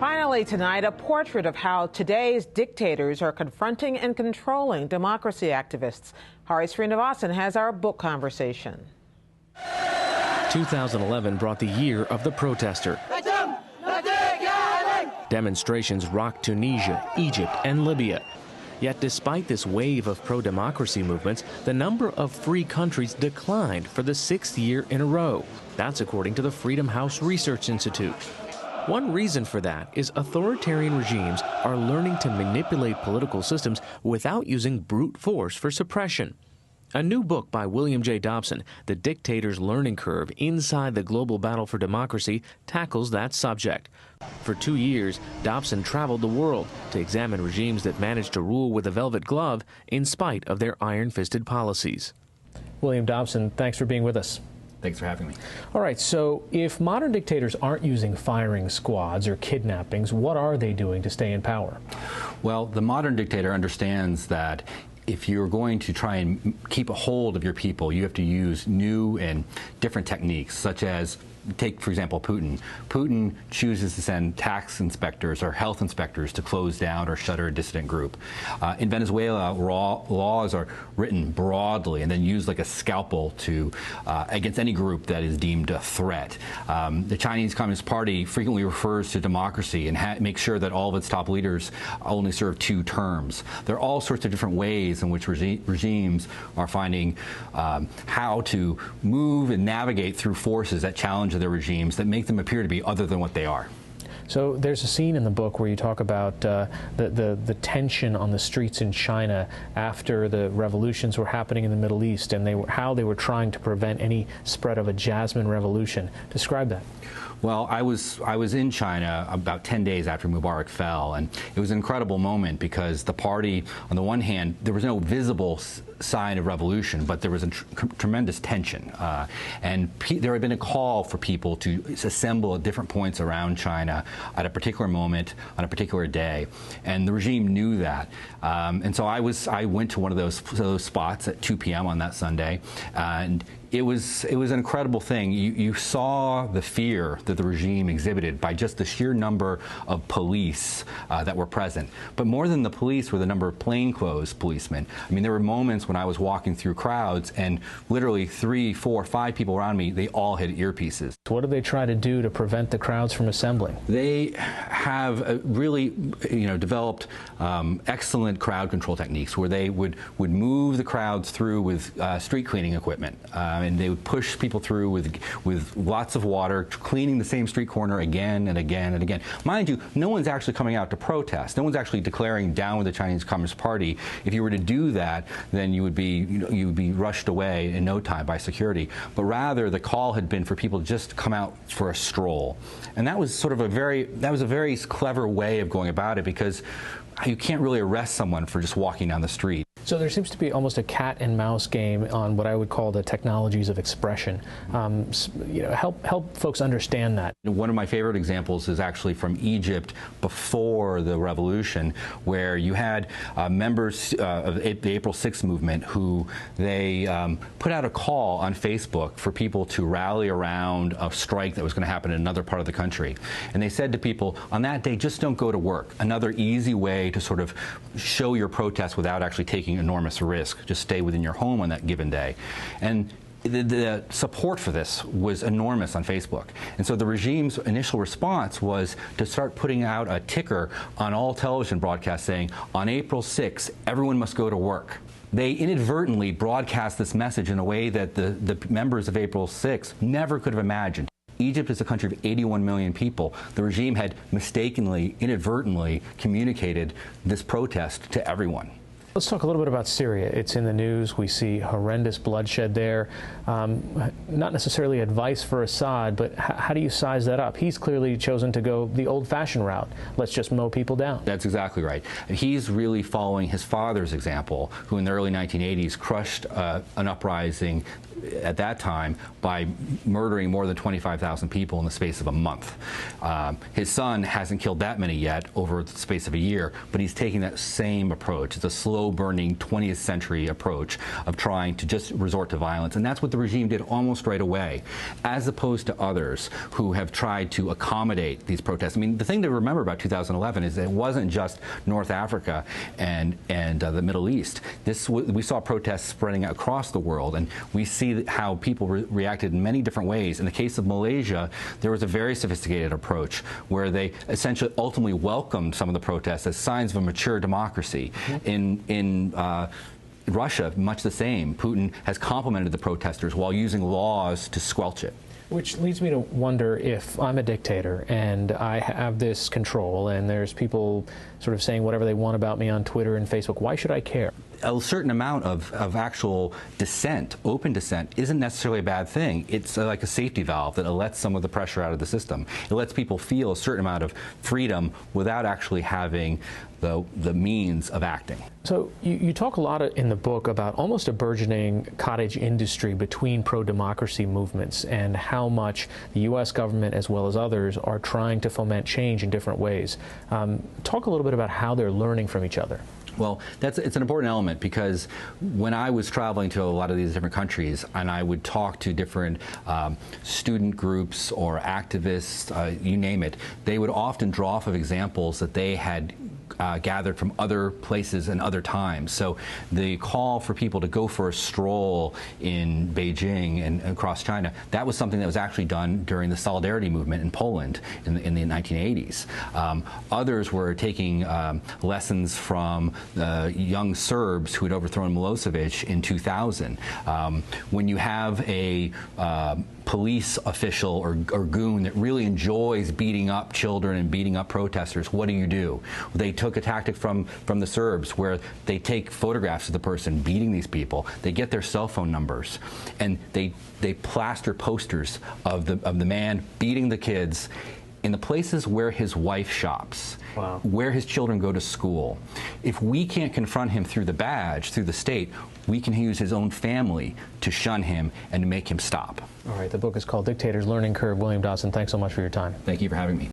Finally tonight, a portrait of how today's dictators are confronting and controlling democracy activists. Hari Srinivasan has our book conversation. 2011 brought the year of the protester. Demonstrations rocked Tunisia, Egypt, and Libya. Yet despite this wave of pro-democracy movements, the number of free countries declined for the 6th year in a row. That's according to the Freedom House Research Institute. One reason for that is authoritarian regimes are learning to manipulate political systems without using brute force for suppression. A new book by William J. Dobson, The Dictator's Learning Curve Inside the Global Battle for Democracy, tackles that subject. For 2 years, Dobson traveled the world to examine regimes that managed to rule with a velvet glove in spite of their iron-fisted policies. William Dobson, thanks for being with us. Thanks for having me. All right, so if modern dictators aren't using firing squads or kidnappings, what are they doing to stay in power? Well, the modern dictator understands that if you're going to try and keep a hold of your people, you have to use new and different techniques, such as, take, for example, Putin. Putin chooses to send tax inspectors or health inspectors to close down or shutter a dissident group. In Venezuela, laws are written broadly and then used like a scalpel to against any group that is deemed a threat. The Chinese Communist Party frequently refers to democracy and makes sure that all of its top leaders only serve 2 terms. There are all sorts of different ways in which regimes are finding how to move and navigate through forces that challenge their regimes that make them appear to be other than what they are. So there's a scene in the book where you talk about the tension on the streets in China after the revolutions were happening in the Middle East, and how they were trying to prevent any spread of a Jasmine revolution. Describe that. Well, I was in China about 10 days after Mubarak fell, and it was an incredible moment because the party, on the one hand, there was no visible sign of revolution, but there was a tremendous tension. And there had been a call for people to assemble at different points around China at a particular moment on a particular day, and the regime knew that. And so I went to one of those spots at 2 p.m. on that Sunday, and it was an incredible thing. You saw the fear that the regime exhibited by just the sheer number of police that were present. But more than the police were the number of plainclothes policemen. I mean, there were moments when I was walking through crowds and literally 3, 4, 5 people around me, they all had earpieces. What do they try to do to prevent the crowds from assembling? They have really, developed excellent crowd control techniques where they would move the crowds through with street cleaning equipment. And they would push people through with lots of water, cleaning the same street corner again and again and again. Mind you, no one's actually coming out to protest. No one's actually declaring down with the Chinese Communist Party. If you were to do that, then you would be rushed away in no time by security. But rather, the call had been for people to just come out for a stroll, and that was sort of a very clever way of going about it, because you can't really arrest someone for just walking down the street. So there seems to be almost a cat and mouse game on what I would call the technologies of expression. Help folks understand that. One of my favorite examples is actually from Egypt before the revolution, where you had members of the April 6th movement who they put out a call on Facebook for people to rally around a strike that was going to happen in another part of the country. And they said to people, on that day, just don't go to work. Another easy way to sort of show your protest without actually taking enormous risk. Just stay within your home on that given day. And the support for this was enormous on Facebook. And so the regime's initial response was to start putting out a ticker on all television broadcasts saying, on April 6th, everyone must go to work. They inadvertently broadcast this message in a way that the members of April 6th never could have imagined. Egypt is a country of 81 million people. The regime had mistakenly, inadvertently communicated this protest to everyone. Let's talk a little bit about Syria. It's in the news. We see horrendous bloodshed there. Not necessarily advice for Assad, but how do you size that up? He's clearly chosen to go the old-fashioned route. Let's just mow people down. That's exactly right. He's really following his father's example, who in the early 1980s crushed an uprising at that time by murdering more than 25,000 people in the space of a month. His son hasn't killed that many yet over the space of a year, but he's taking that same approach. It's a slow-burning 20th century approach of trying to just resort to violence, and that's what the regime did almost right away, as opposed to others who have tried to accommodate these protests. I mean, the thing to remember about 2011 is that it wasn't just North Africa and the Middle East. We saw protests spreading across the world, and we see how people reacted in many different ways. In the case of Malaysia, there was a very sophisticated approach where they essentially ultimately welcomed some of the protests as signs of a mature democracy. In Russia, much the same. Putin has complimented the protesters while using laws to squelch it. Which leads me to wonder, if I'm a dictator and I have this control and there's people sort of saying whatever they want about me on Twitter and Facebook, why should I care? A certain amount of actual dissent, open dissent, isn't necessarily a bad thing. It's like a safety valve that lets some of the pressure out of the system. It lets people feel a certain amount of freedom without actually having the means of acting. So you talk a lot in the book about almost a burgeoning cottage industry between pro-democracy movements and how much the U.S. government as well as others are trying to foment change in different ways. Talk a little bit about how they're learning from each other. Well, it's an important element, because when I was traveling to a lot of these different countries and I would talk to different student groups or activists, you name it, they would often draw off of examples that they had gathered from other places and other times. So the call for people to go for a stroll in Beijing and across China, that was something that was actually done during the Solidarity movement in Poland in the 1980s. Others were taking lessons from the young Serbs who had overthrown Milosevic in 2000. When you have a police official or goon that really enjoys beating up children and beating up protesters, what do? They took a tactic from the Serbs where they take photographs of the person beating these people, they get their cell phone numbers, and they plaster posters of the man beating the kids in the places where his wife shops, wow, where his children go to school. If we can't confront him through the badge, through the state, we can use his own family to shun him and to make him stop. All right, the book is called Dictator's Learning Curve. William Dawson, thanks so much for your time. Thank you for having me.